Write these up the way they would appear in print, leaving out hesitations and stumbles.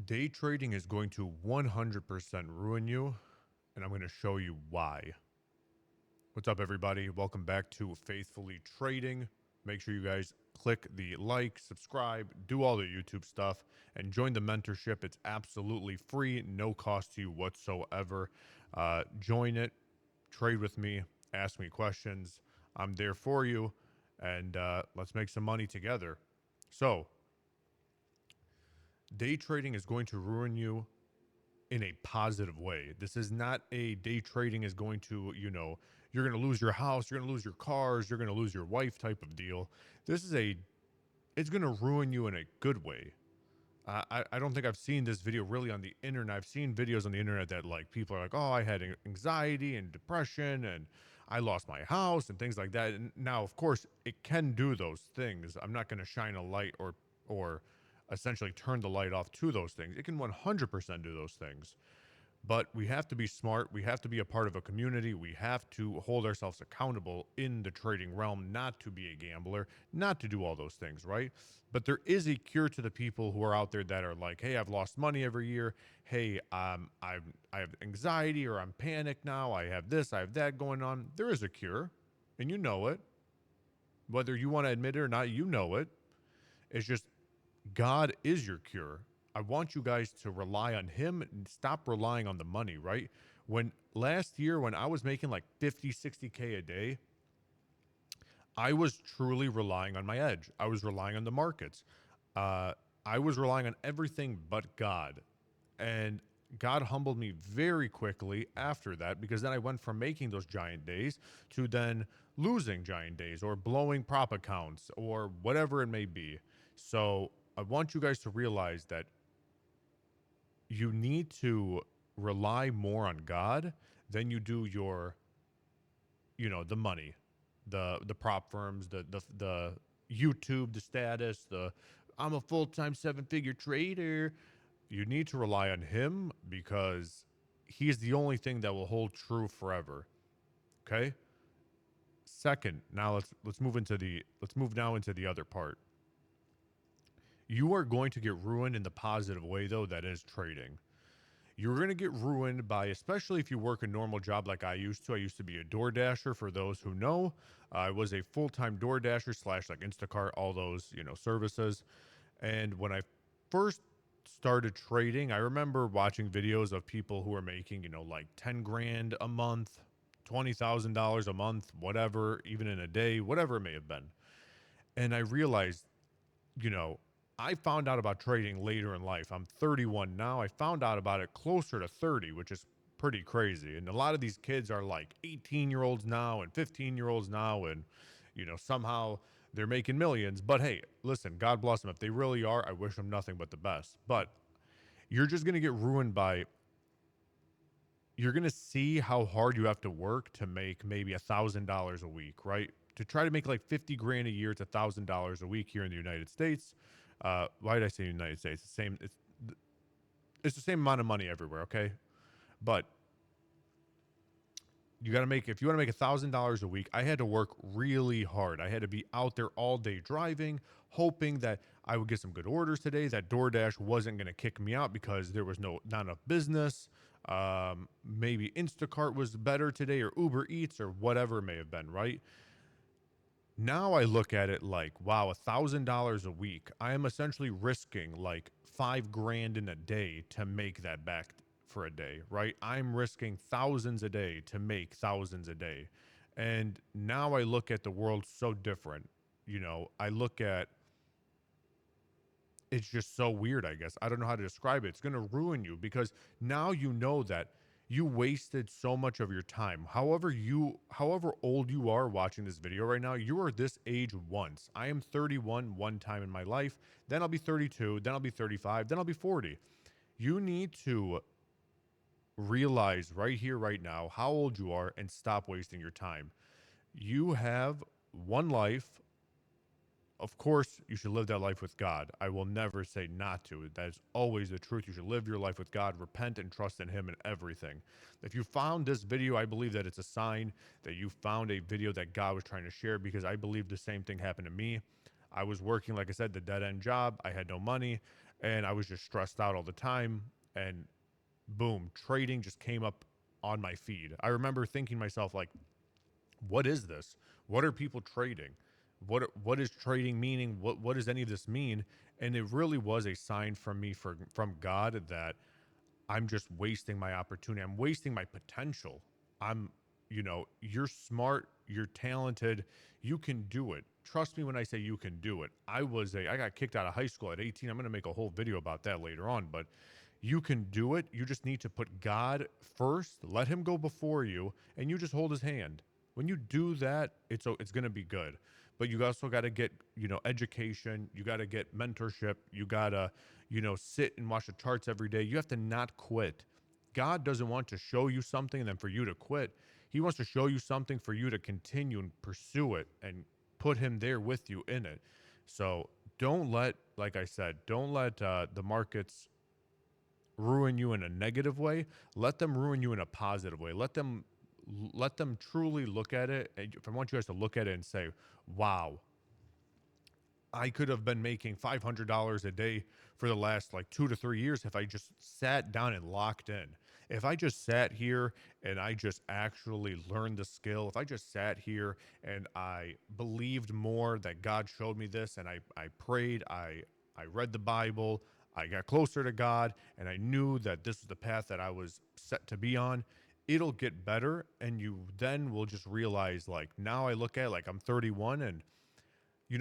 Day trading is going to 100% ruin you, and I'm going to show you why. What's up, everybody? Welcome back to Faithfully Trading. Make sure you guys click the like, subscribe, do all the YouTube stuff, and join the mentorship. It's absolutely free, no cost to you whatsoever. Join it, trade with me, ask me questions. I'm there for you, and let's make some money together. So, day trading is going to ruin you in a positive way. This is not a day trading is going to, you're going to lose your house, you're going to lose your cars, you're going to lose your wife type of deal. This is it's going to ruin you in a good way. I don't think I've seen this video really on the internet. I've seen videos on the internet that like people are like, oh, I had anxiety and depression and I lost my house and things like that. And now, of course, it can do those things. I'm not going to shine a light or essentially turn the light off to those things. It can 100% do those things. But we have to be smart. We have to be a part of a community. We have to hold ourselves accountable in the trading realm, not to be a gambler, not to do all those things, right? But there is a cure to the people who are out there that are like, hey, I've lost money every year. Hey, I have anxiety or I'm panicked now. I have this, I have that going on. There is a cure, and you know it. Whether you want to admit it or not, you know it. It's just God is your cure. I want you guys to rely on him and stop relying on the money, right? When last year, when I was making like 50, 60K a day, I was truly relying on my edge. I was relying on the markets. I was relying on everything but God. And God humbled me very quickly after that because then I went from making those giant days to then losing giant days or blowing prop accounts or whatever it may be. So I want you guys to realize that you need to rely more on God than you do the money, the prop firms, the YouTube, the status, the I'm a full-time seven-figure trader. You need to rely on him because he is the only thing that will hold true forever. Okay? Second, now let's move now into the other part. You are going to get ruined in the positive way though, that is trading. You're going to get ruined by, especially if you work a normal job like I used to. I used to be a door dasher. For those who know, I was a full-time door dasher slash like Instacart, all those, services. And when I first started trading, I remember watching videos of people who were making, like 10 grand a month, $20,000 a month, whatever, even in a day, whatever it may have been. And I realized, you know, I found out about trading later in life. I'm 31 now. I found out about it closer to 30, which is pretty crazy. And a lot of these kids are like 18-year-olds now and 15-year-olds now. And, somehow they're making millions. But hey, listen, God bless them. If they really are, I wish them nothing but the best. But you're just going to get ruined by, you're going to see how hard you have to work to make maybe $1,000 a week, right? To try to make like 50 grand a year, it's $1,000 a week here in the United States. Why did I say United States? It's the same amount of money everywhere, okay? But you got to make, if you want to make $1,000 a week, I had to work really hard. I had to be out there all day driving, hoping that I would get some good orders today, that DoorDash wasn't going to kick me out because there was not enough business. Maybe Instacart was better today, or Uber Eats, or whatever it may have been, right? Now I look at it like, wow, $1,000 a week. I am essentially risking like 5 grand in a day to make that back for a day, right? I'm risking thousands a day to make thousands a day. And now I look at the world so different. I look at, it's just so weird, I guess. I don't know how to describe it. It's going to ruin you because now you know that you wasted so much of your time. However old you are watching this video right now, you are this age once. I am 31 one time in my life, then I'll be 32, then I'll be 35, then I'll be 40. You need to realize right here, right now, how old you are and stop wasting your time. You have one life. Of course, you should live that life with God. I will never say not to. That is always the truth. You should live your life with God, repent and trust in him in everything. If you found this video, I believe that it's a sign that you found a video that God was trying to share, because I believe the same thing happened to me. I was working, like I said, the dead end job. I had no money. and I was just stressed out all the time. And boom, trading just came up on my feed. I remember thinking to myself, like, what is this? What are people trading? What is trading meaning? What does any of this mean? And it really was a sign from me from God that I'm just wasting my opportunity. I'm wasting my potential. I'm, you're smart, you're talented, you can do it. Trust me when I say you can do it. I got kicked out of high school at 18. I'm going to make a whole video about that later on, but you can do it. You just need to put God first, let him go before you, and you just hold his hand. When you do that, it's going to be good. But you also got to get, education, you got to get mentorship, you got to, sit and watch the charts every day. You have to not quit. God doesn't want to show you something and then for you to quit. He wants to show you something for you to continue and pursue it and put him there with you in it. So don't let, like I said, don't let the markets ruin you in a negative way. Let them ruin you in a positive way. Let them truly look at it. If I want you guys to look at it and say, "Wow, I could have been making $500 a day for the last like 2 to 3 years if I just sat down and locked in. If I just sat here and I just actually learned the skill, if I just sat here and I believed more that God showed me this and I prayed, I read the Bible, I got closer to God, and I knew that this was the path that I was set to be on, it'll get better. And you then will just realize, like, now I look at it like I'm 31 and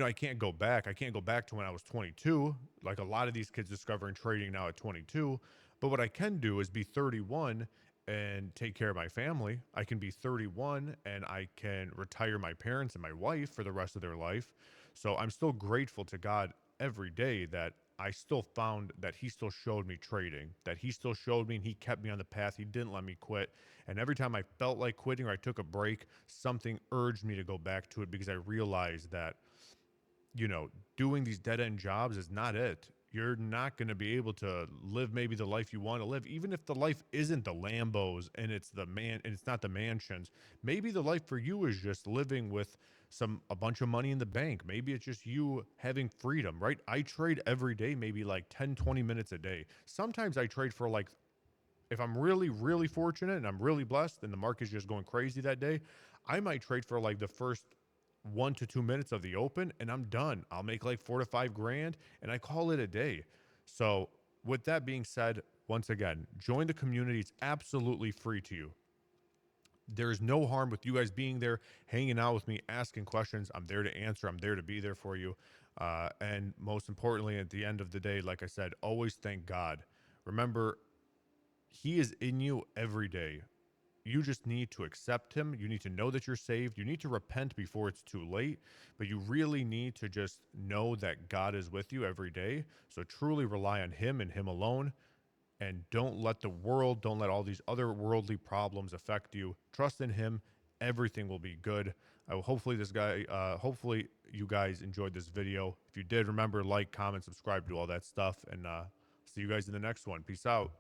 I can't go back. I can't go back to when I was 22, like a lot of these kids discovering trading now at 22. But what I can do is be 31 and take care of my family. I can be 31 and I can retire my parents and my wife for the rest of their life. So I'm still grateful to God every day that I still found that he still showed me trading, that he still showed me and he kept me on the path. He didn't let me quit. And every time I felt like quitting or I took a break, something urged me to go back to it because I realized that you know, doing these dead end jobs is not it. You're not going to be able to live maybe the life you want to live, even if the life isn't the Lambos and it's not the mansions. Maybe the life for you is just living with a bunch of money in the bank. Maybe it's just you having freedom, right? I trade every day, maybe like 10, 20 minutes a day. Sometimes I trade for like if I'm really, really fortunate and I'm really blessed and the market's just going crazy that day, I might trade for like the first 1 to 2 minutes of the open and I'm done. I'll make like 4 to 5 grand and I call it a day. So, with that being said, once again, join the community. It's absolutely free to you. There's no harm with you guys being there, hanging out with me, asking questions. I'm there to answer. I'm there to be there for you. And most importantly, at the end of the day, like I said, always thank God. Remember, he is in you every day. You just need to accept him. You need to know that you're saved. You need to repent before it's too late. But you really need to just know that God is with you every day. So truly rely on him and him alone. And don't let the world, don't let all these other worldly problems affect you. Trust in him. Everything will be good. Hopefully you guys enjoyed this video. If you did, remember, like, comment, subscribe, do all that stuff. And see you guys in the next one. Peace out.